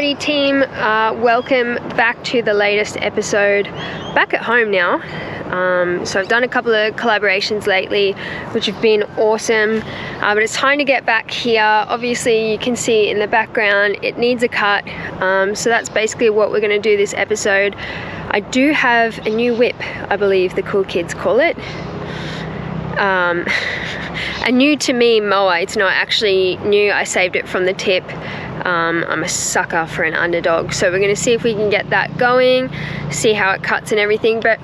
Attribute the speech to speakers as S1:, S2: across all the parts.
S1: Alrighty team, welcome back to the latest episode, back at home now. So I've done a couple of collaborations lately which have been awesome, but it's time to get back here. Obviously you can see in the background it needs a cut, so that's basically what we're going to do this episode. I do have a new whip, I believe the cool kids call it. A new to me mower. It's not actually new, I saved it from the tip. I'm a sucker for an underdog, so we're going to see if we can get that going, see how it cuts and everything. But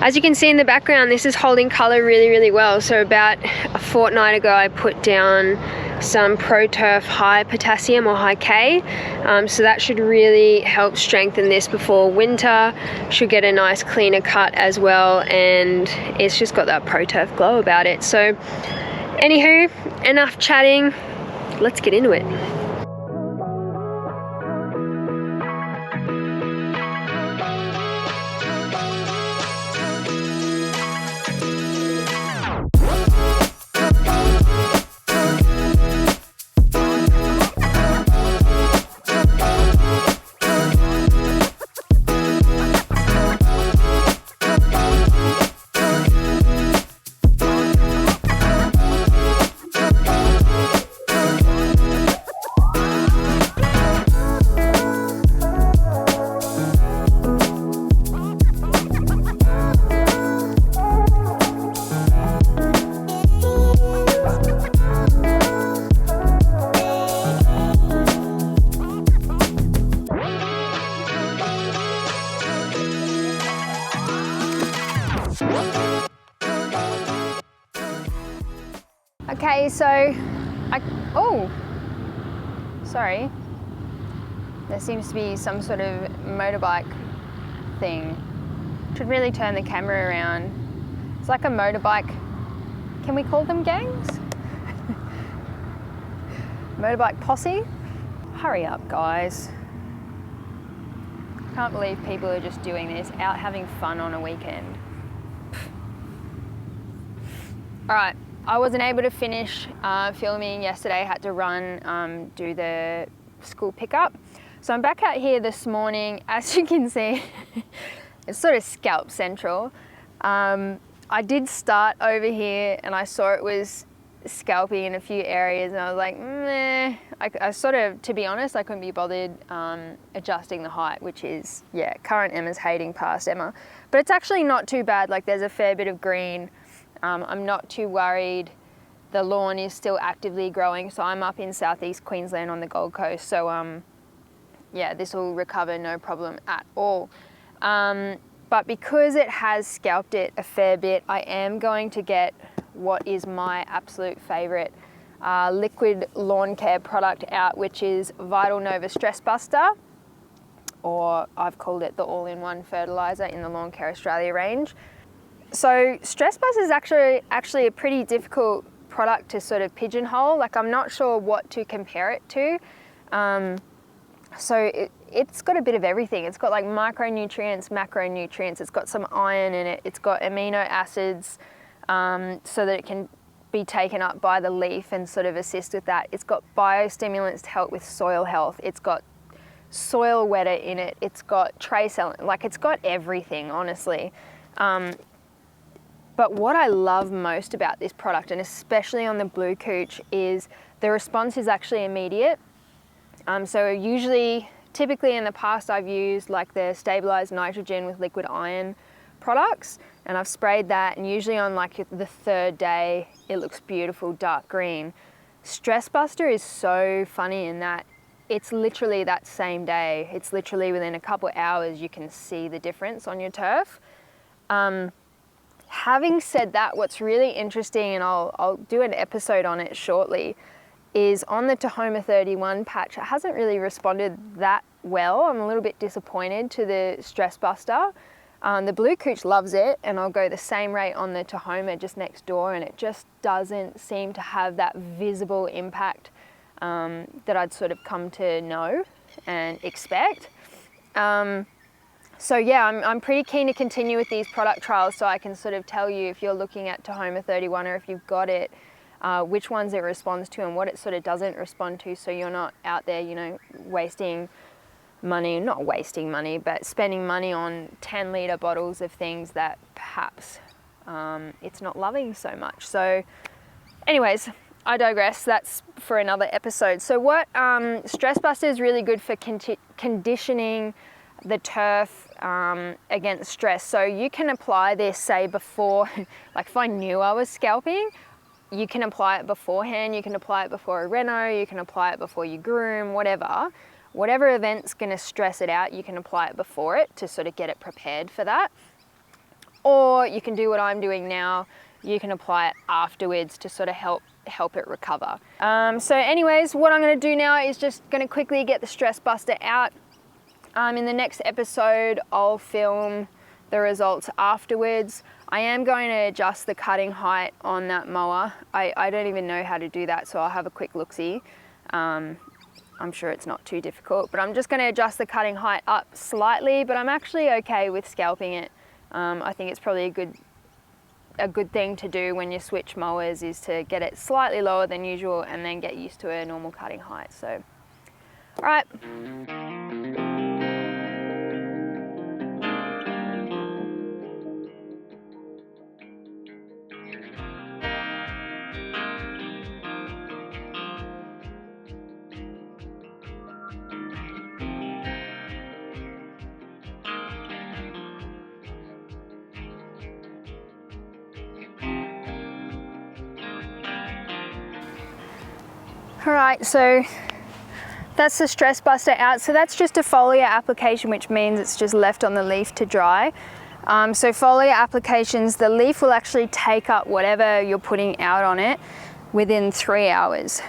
S1: as you can see in the background, this is holding color really well. So about a fortnight ago I put down some Pro Turf high potassium or high K, so that should really help strengthen this before winter. Should get a nice cleaner cut as well, and it's just got that Pro Turf glow about it. So anywho, enough chatting, let's get into it. Okay, so sorry, there seems to be some sort of motorbike thing. Should really turn the camera around. It's like a motorbike, can we call them gangs? Motorbike posse? Hurry up guys. Can't believe people are just doing this, out having fun on a weekend. Alright. I wasn't able to finish filming yesterday, had to run, do the school pickup. So I'm back out here this morning. As you can see, it's sort of scalp central. I did start over here and I saw it was scalpy in a few areas and I was like, meh. I sort of, to be honest, I couldn't be bothered adjusting the height, which is, yeah, current Emma's hating past Emma. But it's actually not too bad, like there's a fair bit of green. I'm not too worried. The lawn is still actively growing, so I'm up in southeast Queensland on the Gold Coast, so yeah, this will recover no problem at all. But because it has scalped it a fair bit, I am going to get what is my absolute favourite liquid lawn care product out, which is Vital Nova Stress Buster, or I've called it the all-in-one fertiliser in the Lawn Care Australia range. So Stress Buster is actually a pretty difficult product to sort of pigeonhole. Like I'm not sure what to compare it to. So it's got a bit of everything. It's got like micronutrients, macronutrients. It's got some iron in it. It's got amino acids so that it can be taken up by the leaf and sort of assist with that. It's got biostimulants to help with soil health. It's got soil wetter in it. It's got trace elements. Like it's got everything, honestly. But what I love most about this product, and especially on the blue cooch, is the response is actually immediate. So typically in the past I've used like the stabilized nitrogen with liquid iron products, and I've sprayed that, and usually on like the third day it looks beautiful dark green. Stress Buster is so funny in that it's literally that same day. It's literally within a couple hours you can see the difference on your turf. Having said that, what's really interesting, and I'll do an episode on it shortly, is on the Tahoma 31 patch, it hasn't really responded that well. I'm a little bit disappointed to the Stress Buster. The blue cooch loves it, and I'll go the same rate on the Tahoma just next door, and it just doesn't seem to have that visible impact that I'd sort of come to know and expect. So yeah, I'm pretty keen to continue with these product trials so I can sort of tell you if you're looking at Tahoma 31 or if you've got it, which ones it responds to and what it sort of doesn't respond to, so you're not out there, you know, wasting money, not wasting money, but spending money on 10-litre bottles of things that perhaps it's not loving so much. So anyways, I digress. That's for another episode. So what Stress Buster is really good for conditioning the turf against stress. So you can apply this, say, before, like if I knew I was scalping, you can apply it beforehand, you can apply it before a reno, you can apply it before you groom, whatever event's going to stress it out, you can apply it before it to sort of get it prepared for that. Or you can do what I'm doing now, you can apply it afterwards to sort of help it recover. So anyways, what I'm going to do now is just going to quickly get the Stress Buster out. In the next episode, I'll film the results afterwards. I am going to adjust the cutting height on that mower. I don't even know how to do that, so I'll have a quick look-see. I'm sure it's not too difficult, but I'm just going to adjust the cutting height up slightly, but I'm actually okay with scalping it. I think it's probably a good thing to do when you switch mowers, is to get it slightly lower than usual and then get used to a normal cutting height. So, all right. All right, so that's the Stress Buster out. So that's just a foliar application, which means it's just left on the leaf to dry. So foliar applications, the leaf will actually take up whatever you're putting out on it within 3 hours.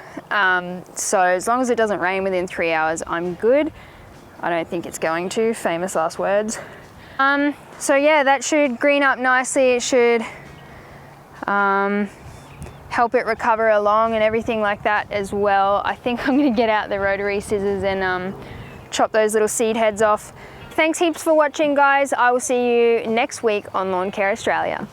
S1: So as long as it doesn't rain within 3 hours, I'm good. I don't think it's going to, famous last words. So yeah, that should green up nicely. It should help it recover along and everything like that as well. I think I'm going to get out the rotary scissors and chop those little seed heads off. Thanks heaps for watching, guys. I will see you next week on Lawn Care Australia.